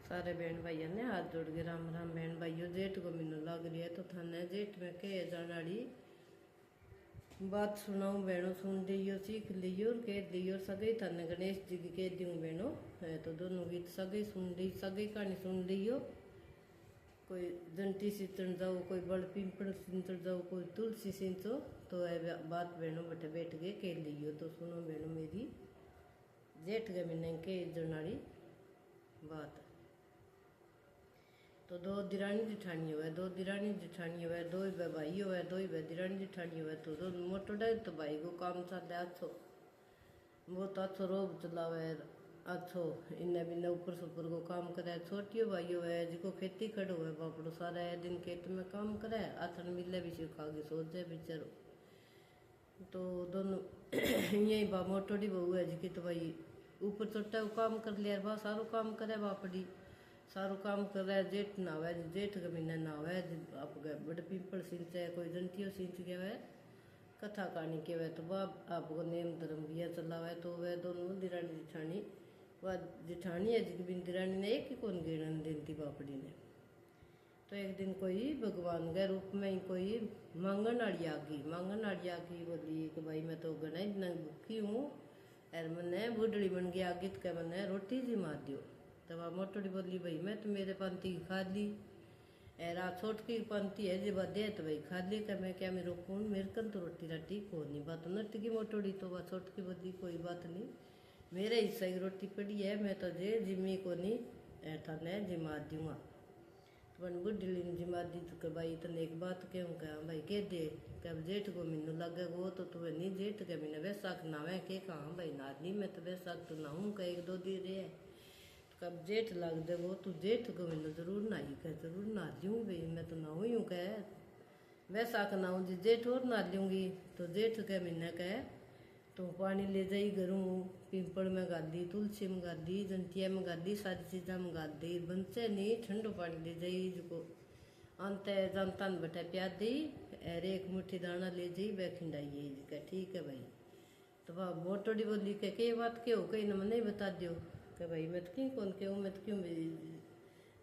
सारे बहन भाइयों ने हाथ जोड़ के राम राम। बहन भाइयों, जेठ को महीनों लग रही है तो थाने जेठ में कह जाने वाली बात सुनाऊं बहनों, सुन लियो, सीख लियो और कह लियो। सगे थाने गणेश जी की कह दूँ बहनों, है तो दोनों गीत सगे सुन ली, सगे कहानी सुन लियो। कोई जंटी सींचण जाओ, कोई बड़ पिंपल सींचण जाओ, कोई तुलसी सींचो, तो है बात बहनों बैठे बैठ के कह लियो। तो सुनो बहनों मेरी जेठ के महीने के जनाड़ी बात। तो दो दिरानी जिठानी हुआ, दो दिरानी जिठानी हुआ, दो ही भाई हुआ, दो ही दिरानी जिठानी हुआ। तो दो मोटो डे तो भाई को काम चल अच्छो, बहुत अच्छो रोब चलावे, अच्छो इन्हें बिन्ने ऊपर सुपर को काम करे। छोटियो भाई हुआ जिको खेती खड़ो है बापड़ो सारा दिन खेत में काम करे, आथन मिले भी सिखा के सोच जाए बेचारो। तो दोनों यही बा मोटोड़ी बहू है जिकी तो भाई ऊपर चोटा काम कर लिया, बा सारो काम करे बापड़ी, सारो काम कर रहा है। जेठ नहावे, जेठ के महीने नहावे, आप बड़े पिंपल सींचे, कोई जंटियों सींच गया है, कथा कहानी के वह तो बाप आपको नेम धर्म बिया चला हुआ है। तो वह दोनों दिरानी जिठानी, वह जिठानी है जिसकी बिन दिरानी ने एक ही कौन गिरन दिन थी बापड़ी ने। तो एक दिन कोई भगवान के रूप में ही कोई मांगन आड़ी आ गई, मांगन आड़ी आ गई, बोली कि भाई मैं तो गणा इतना भूखी हूँ और मैंने बूढ़ड़ी बन गई आगे तो क्या मैंने रोटी जी मार दियो। तब आप मोटोड़ी बोली भाई मैं तो मेरे पंथी की खा ली, एरा छोटकी पंथी है जब दे तो भाई खा ली, क्या मैं क्या मेरे कौन मेरे कन तो रोटी राटी को नहीं बात नट की मोटोड़ी। तो वह छोटकी बोली कोई बात नहीं, मेरे हिस्सा की रोटी पड़ी है, मैं तो जे जिम्मी को नहीं थाने जिमा दूंगा। तो मैंने बुढ़ी जिमा दी तो भाई तने एक बात क्यों कहा भाई कह दे क्या जेठ को महीनों लगे वो तो तुम्हें नहीं जेठ के महीने वैसाख नावे के कहा भाई नानी मैं तो वैसाख तो नहाऊँ का एक दो दिन रहे, कब जेठ लग दे वो तू जेठ को महीनों जरूर नहाई कह, जरूर नहा लूँ भाई मैं तो नहाऊँ यूँ कह, वैसाख नहाऊँ जी जेठ और नहा लूँगी। तो जेठ के महीने कह तो पानी ले जाई घरों, पिंपल में गादी, तुलसी में गादी, जंतिया में गादी, सारी चीज़ा में गादी, बंचे नहीं ठंडो पानी ले जाई जिको अंत जनता ने बैठा प्याद दी और एक मुट्ठी दाना ले जाई वह खिंडाई जिका ठीक है भाई। तो वह मोटोड़ी बोली के बात क्यों कहीं न नहीं बता दियो कि भाई मैं तो क्यों कौन क्यों मैं तो क्यों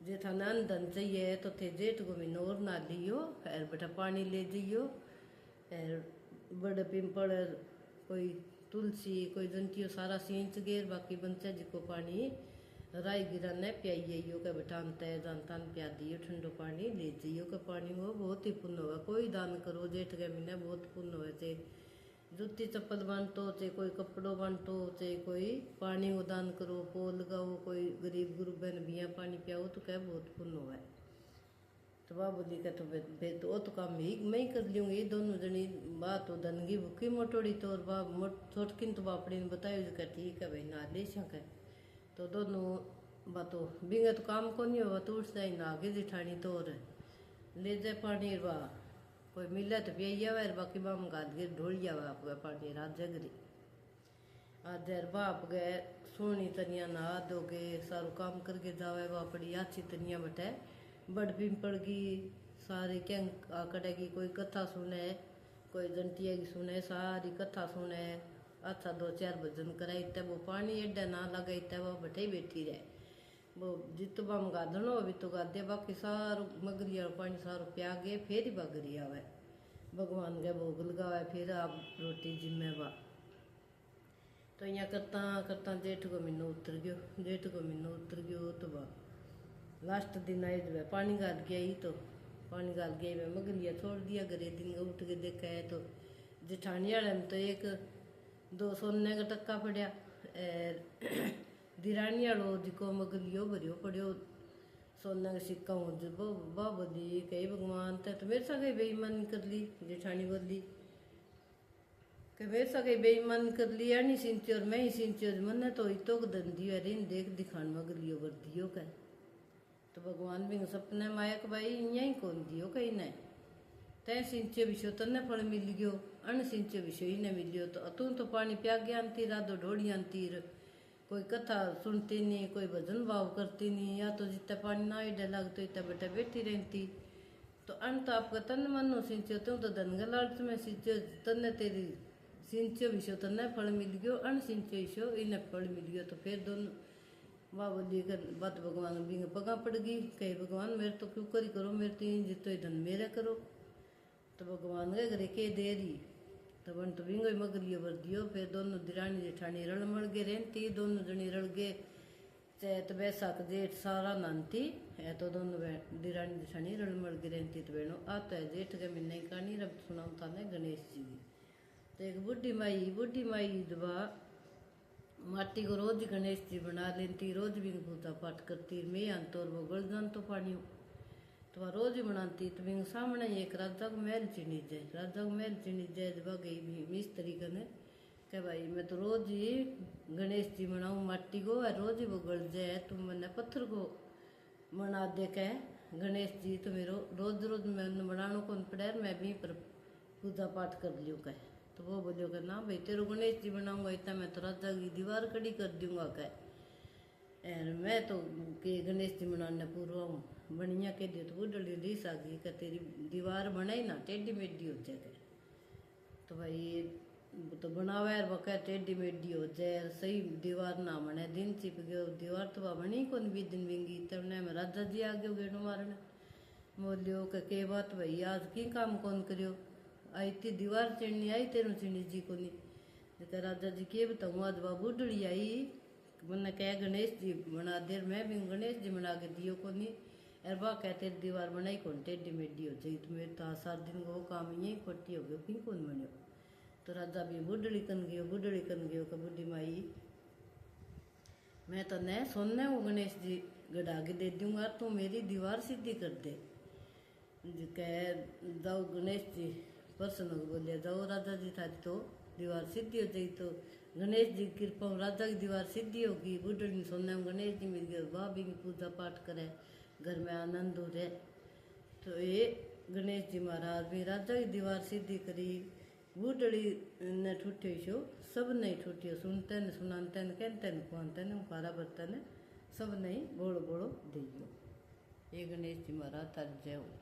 जे था नान धन चाहिए तो थे जेठ को महीनों और ना लियो और बेटा पानी ले जाइयो और बड़े पिंपल कोई तुलसी कोई जंतियो सारा सींच गेर बाकी बंचे जिको पानी राई गिरा ने पियाइयो के बेटा अंत जानता पिया दियो ठंडो पानी ले जाइयो के पानी वो बहुत ही पुण्य होगा। कोई दान करो जेठ के महीने बहुत पुण्य हो, चाहे जूती चप्पल बांटो, चाहे कोई कपड़ों बांटो, चाहे कोई पानी को दान करो, पो लगाओ, कोई गरीब गुरु बहन बिया पानी पियाओ तो क्या बहुत पुण्य हुआ है। तो वह बोली का तो तो वो तो काम ही मैं ही कर लूँगी दोनों जनी बात हो धनगी भूखी मोटोड़ी तो और बा छोटकिन तो बापड़ी ने बताया जो ठीक है भाई ना ले सके। तो दोनों बातों बिंगे तो काम को नहीं हुआ तो उठ जाए ना आगे जिठानी तो और ले जाए पानी बा कोई मिले तो पिया हुआ बाकी बाम गाद गिर ढोल जावा आपका पानी रात जगरी आज बाप गए सोनी तनिया नहा दोगे सारू काम करके जावे बापड़ी अच्छी तनिया बटे बड़ पिंपल की सारी क्या आकड़ेगी, कोई कथा सुने, कोई जंटिया की सुने, सारी कथा सुने, अच्छा दो चार भजन कराई तब वो पानी एडा ना लगे तब वो बैठे बैठी रहे। वो जितो बम गाधनो अभी तो गादे बाकी सारो मगरिया पानी सारो प्या गए फिर ही बगरी आवे भगवान के भोग लगावे फिर आप रोटी जिम्मे बा। तो यहाँ करता करता जेठ को महीनों उतर गयो, जेठ को महीनों उतर गयो तो बा लास्ट दिन आए जो है पानी गाल गया ही तो पानी गाल गया मैं मगलिया छोड़ दिया घरे दिन उठ के देखा है तो जेठानी वाले में तो एक दो सोने का टक्का पड़ा दिरानी वालो जिको मगलियो भरियो पड़ो सोने का सिक्का हूँ जब बा बोली कही भगवान ते तो मेरे साथ बेईमानी कर ली। जेठानी बोली कि मेरे साथ बेईमानी कर लिया नहीं सिंची और मैं ही सिंची और मन तो इतो धन दियो अरे देख दिखान मगलियो बर दियो कह। तो भगवान भी सपने मायक भाई यहीं कौन दियो कहीं नहीं तय सिंचे विषय तन्ने फल मिल गयो अन सिंचे विषय ही नहीं मिलियो। तो तू तो पानी प्या गया अंती राधो ढोड़िया तीर कोई कथा सुनती नहीं, कोई भजन भाव करती नहीं, या तो जितना पानी ना इधर लगते इतना बेटा बैठी रहती। तो अंत आपका तन मन सिंचो तुम तो धनगा लालच में सिंचो तन्ने तेरी सिंचो विषय तन्ने फल मिल गयो अन सिंचो विषय इन्हें फल मिल गयो। तो फिर दोनों वाह बोली कर बात भगवान बिंग पगा पड़ गई, कहे भगवान मेरे तो क्यों करी करो, मेरे तो इन जितो धन मेरे करो। तो भगवान गए करे के दे रही, तो बन तो बिंगो मगलियो बर दियो। फिर दोनों दिरानी जेठानी रल मल गए रहती, दोनों जनी रल गए चैत बैसाख जेठ सारा नानती है। तो दोनों दिरानी जेठानी रल मल गए रहती। तो बहनों आता है जेठ के महीने की कहानी रब सुनाऊं था ने गणेश जी की। तो एक बुढ़ी माई दबा माटी को रोज गणेश जी बना लेती, रोज भी पूजा पाठ करती। मैं अंतोर वो गलजान तो पानी तो वह रोज ही बनाती। तो बिंग सामने एक राजा को महल चिनी जाए, राजा को महल चिनी जाए जब गई भी मिस्त्री कने कह भाई मैं तो रोज ही गणेश जी बनाऊँ माटी को, और रोज ही वो गल जाए, तुम मैंने पत्थर को बना दे कह गणेश जी। तो मेरे रोज रोज मैंने बनाने को पड़े, मैं भी पर पूजा पाठ कर लियो कह। तो वो बोलियो कि ना भाई तेरे गणेश जी बनाऊंगा इतना मैं तो राजा की दीवार खड़ी कर दूंगा कह। और मैं तो के गणेश जी बनाने पूरा हूँ बढ़िया कह दियो। तो वो डली रीस आ गई कि तेरी दीवार बनाई ना टेढ़ी मेढ़ी हो जाए। तो भाई तो बनावे और वह टेढ़ी मेढ़ी हो जाए, सही दीवार ना बने, दिन छिप गयो दीवार तो वह बनी कौन भी दिन बिंगी। तब ने राजा जी आ गयो गेणु मारने, बोलियो के बात भाई आज की काम कौन करियो, आई थी दीवार चिड़नी आई तेरू चिड़ी जी को नहीं। तो राजा जी के बताऊँ आज बाबू बुढ़ी आई मैंने कह गणेश जी बना दे, मैं भी गणेश जी बना के दियो को नहीं। अरे वाह कह तेरी दीवार बनाई कौन टेढ़ी मेढ़ी हो जाई, तो मेरे तो 7 दिन को काम यही खोटी हो गयो फिर कौन बनियो। तो राजा भी बुढ़ड़ी कन गयो कि बुढ़ी माई मैं तो न सोने वो गणेश जी गढ़ा के दे दूंगा, तू मेरी दीवार सीधी कर दे। कह जाओ गणेश जी प्रसन्न हो बोले जाओ राजा जी था तो दीवार सीधी हो जाई। तो गणेश जी की कृपा राजा की दीवार सीधी होगी, बुढ़ड़ी सोने में गणेश जी मिल गए, वह भी पूजा पाठ करे घर में आनंद हो रहे। तो ये गणेश जी महाराज भी राजा की दीवार सीधी करी, बुढ़ड़ी ने ठूठे शो सब नहीं ठूठियो, सुनते न सुनाते न कहते न खुआते न खारा बर्तन सब नहीं बोलो बोलो दियो। ये गणेश जी महाराज तर जय हो।